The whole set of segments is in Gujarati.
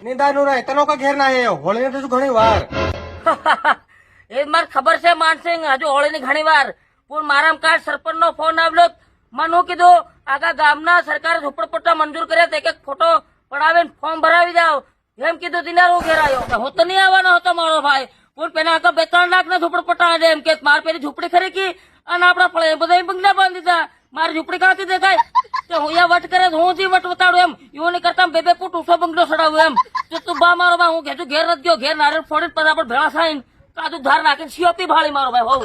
નિંદાનું રહે તનો કા ઘેર ના આવ્યો હોળી ને ઘણી વાર એ મારે ખબર છે માનસિંહ હજુ હોળી ની ઘણી વાર પણ મારા કાલ સરપંચ નો ફોન આવ્યો મને હું કીધું આખા ગામના સરકારે ઝુંપડપટ્ટા મંજૂર કર્યા એક એક ફોટો પડાવીને ફોર્મ ભરાવી જાવ એમ કીધું દિનાર હું ઘેર આવ્યો હું તો નહીં આવવાનો હતો મારો ભાઈ પણ પેલા આખા 2-3 લાખ ના ઝુંપડપટ્ટા આવે એમ કે મારે પેલી ઝૂંપડી ખરી કી અને આપડા ફળે બધા બંગલા બાંધી દીધા મારી ઝૂંપડી કાંથી દેખાય કે હું યા વટ કરે હું થી વટ વતાડું એમ એવું નહીં કરતા 2-2 ફૂટ ઊંચો બંગલો ચડાવું એમ તો તું બા મારો ભાઈ હું કહેતું ઘેર નથી ગયો ઘેર નારિયેળ ફોડીને પછી આપણે ભેળા થાઈને કાદુ ધાર નાખીને સિયોપી ભાળી મારો ભાઈ હોવ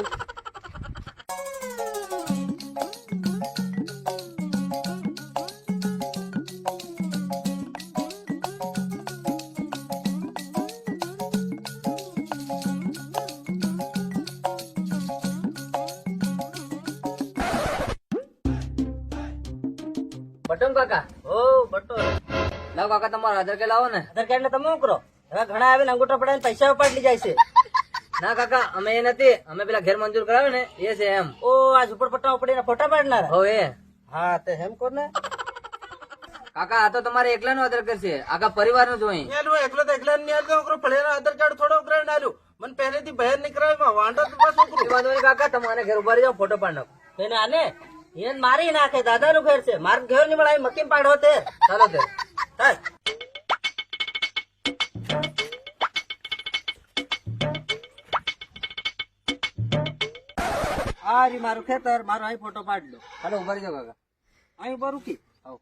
બટન કાકા ઓ બટો લાવ કાકા તમારો આધાર કાર્ડ લાવો ને આધાર કાર્ડ ને તમે શું કરો હવે ઘણા આવીને અંગૂઠો પડાવીને પૈસા ઉપાડી લઈ જાય છે ના કાકા અમે એ નથી અમે પેલા ઘેર મંજૂર કરાવે ને એ છે એમ ઓ આ ઝુંપડપટ્ટા ઉપડીને ફોટા પાડનાર હો એ હા તે એમ કોને કાકા આ તો તમારે એકલા નો આધાર કાર્ડ છે આખા પરિવાર નું જોઈ એકલો તો એકલા ની આલો પડેલો આધાર કાર્ડ થોડો ઉઘરાઈને આલ્યું મને પહેલેથી બહાર નીકળાવ્યો વાંધો તો બસ છોકરો કાકા તમારે ઘેર ઉભા રહી જાઓ ફોટો પાડ નાખો એને આને એને મારી નાખે દાદા નું ઘેર છે મારું ઘેર ની મળે મક્કી પાડો તે ચાલો તે ચાલ આ રી મારું ખેતર મારો અહીં ફોટો પાડ લો ચાલો ઉભા રહી જાઓ કાકા અહીં ઉભા રૂકી આવો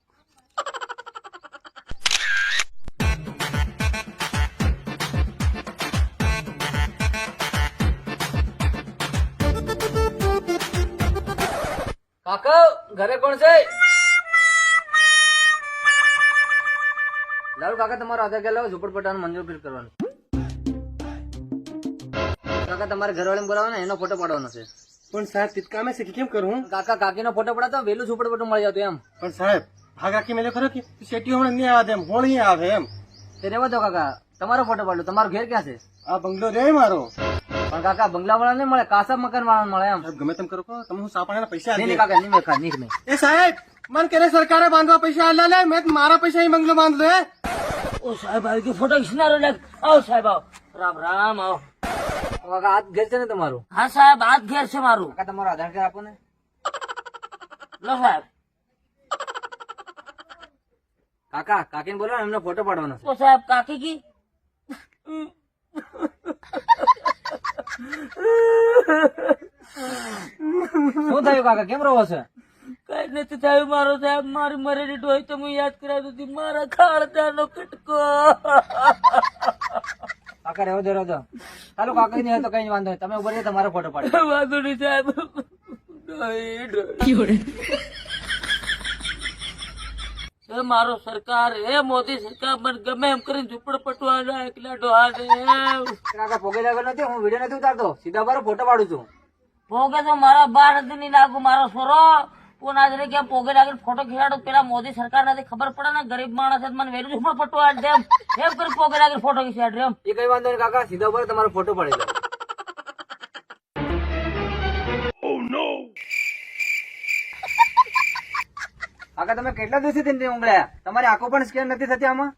કાકા ઘરે કોણ છે લાલુ કાકા તમારો આધાર કાર્ડ લાવો ઝુંપડપટ્ટાનું મંજૂર કરવાનું કાકા તમારે ઘરવાળાને બોલાવો ને એનો ફોટો પાડવાનો છે પણ સાહેબ તિતકા મેં શીખી કેમ કરું કાકા કાકીનો ફોટો પડાતો વેલું ઝુંપડપટ્ટું મળી જતું એમ પણ સાહેબ ભાગ રાખી મેં ખરો કે શેટી હમણાં નહીં આવે એમ હોળી આવે એમ તે રેવા દો કાકા તમારો ફોટો પાડો તમારો ઘેર ક્યાં છે આ બંગલો રે મારો પણ કાકા બંગલા વાળા નહીં મળે કાસા મકાન વાળા મળે એમ ગમે તેમ કરો તમે હું સાપાના પૈસા નહીં કાકા નહીં મેખા નહીં એ સાહેબ મન કરે સરકારે બાંધવા પૈસા આલ્યા લે મેં મારા પૈસા અહીં બંગલો બાંધ લે ઓ સાહેબ આવી ગયો ફોટો ખીચનારો લે આવો સાહેબ આવો રામ રામ આવો કાકા હાથ ઘેર છે ને તમારું હા સાહેબ હાથ ઘેર છે મારું કાકા તમારો આધાર કાર્ડ આપો ને લો સાહેબ કાકા કાકીને બોલો એમનો ફોટો પાડવાનો છે ઓ સાહેબ કાકી કી શું થયું કાકા કેમ રહો છે કઈ નથી થયું મારો સાહેબ મારી મરેલી ડોહી તો હું યાદ કરાવી દીધી મારા ખાળદાનો કટકો કાકા રહેવો દો ચાલો કાકા નહીં હોય તો કઈ વાંધો નહીં તમે ઉભા રહી તમારો ફોટો પાડો વાંધો નહીં સાહેબ મારો સરકાર એ મોદી સરકાર મને ગમે એમ કરીને ઝુંપડપટ્ટા એકલા ડોહા કાકા પોગે લાગો નથી હું વિડીયો નથી ઉતારતો સીધા મારો ફોટો પાડું છું પોગે તો મારા બાર નથી નહીં લાગુ મારો સોરો કોણ આજે ક્યાં પોગે લાગીને ફોટો ખીચાડો પેલા મોદી સરકાર નથી ખબર પડે ને ગરીબ માણસ મને વેલું ઝુંપડપટ્ટો આડ એમ કરી પોગે લાગીને ફોટો ખીચાડ એમ એ કઈ વાંધો નહીં કાકા સીધા ઉપર તમારો ફોટો પાડી દો કાકા તમે કેટલા દિવસથી ઊંઘળ્યા તમારી આંખો પણ સ્કેન નથી થતી આમાં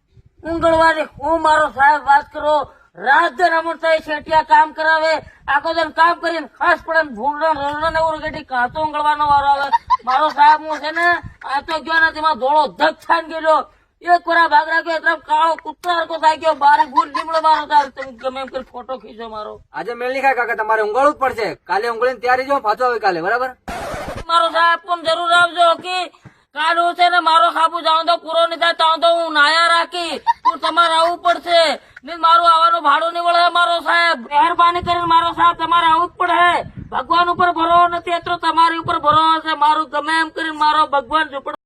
ઊંઘળવાની હું મારો સાહેબ વાત કરો રાત દર અમર થાય શેઠિયા કામ કરાવે આખો દિન કામ કરીને ખાસ પડે ભૂંડા રણને ઉરગેટી કાંતો ઊંઘળવાનો વારો આવે મારો સાહેબ હું છે ને આ તો ગયો નથી માં ધોળો ધક થાન ગયેલો એક વાર ભાગ રાખ્યો એટલે કાળો કુતરા હરકો થાય ગયો બારે ભૂલ લીમડો મારો થાય તમે ગમે એમ કરી ફોટો ખીચો મારો આજે મેળ નહીં ખાય કાકા તમારે ઊંઘાડવું જ પડશે કાલે ઊંઘળીને તૈયારી જો પાછો આવે કાલે બરાબર મારો સાહેબ પણ જરૂર આવજો કે કાઢું છે ને મારો ખાબુ જાઉં તો પૂરો નહીં થાય તો હું નાયા રાખી તું તમારે આવવું પડશે નહીં મારું આવવાનું ભાડું નહીં વળે મારો સાહેબ મહેરબાની કરીને મારો સાહેબ તમારે આવવું જ પડે ભગવાન ઉપર ભરોસો નથી એટલો તમારી ઉપર ભરોસો છે મારું ગમે એમ કરીને મારો ભગવાન ઝૂંપડ